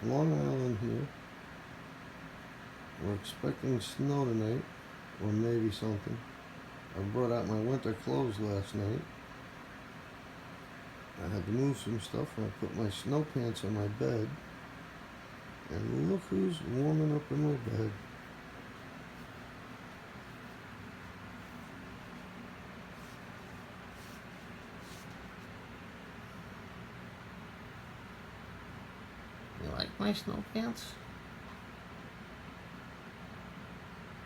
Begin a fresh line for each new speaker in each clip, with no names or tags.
Long Island here. We're expecting snow tonight, or maybe something. I brought out my winter clothes last night. I had to move some stuff and I put my snow pants on my bed. And look who's warming up in my bed. You like my snow pants?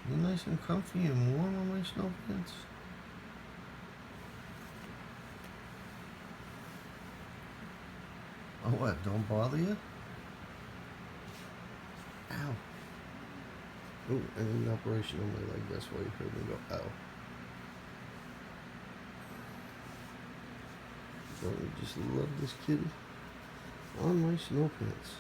You nice and comfy and warm on my snow pants? Oh, what? Don't bother you? Ow. Ooh, and an operation on my leg. That's why you heard me go, ow. Don't you just love this kitty? On my snow pants.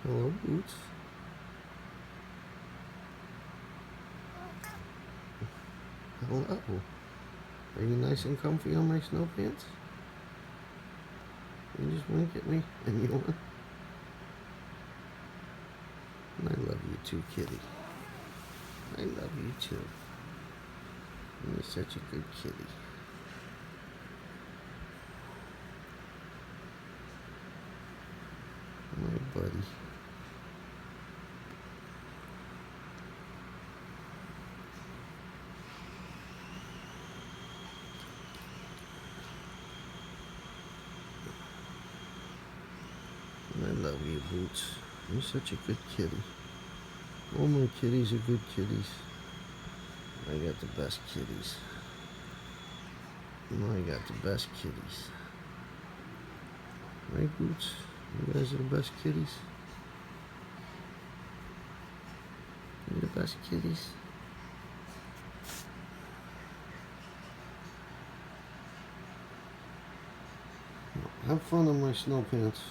Hello, Boots. Hello. Are you nice and comfy on my snow pants? You just wink at me and you want? I love you too, kitty. I love you too. You're such a good kitty. My buddy. I love you, Boots. You're such a good kitty. All my kitties are good kitties. I got the best kitties. I got the best kitties. Right, Boots? You guys are the best kitties? You're the best kitties? Have fun on my snow pants.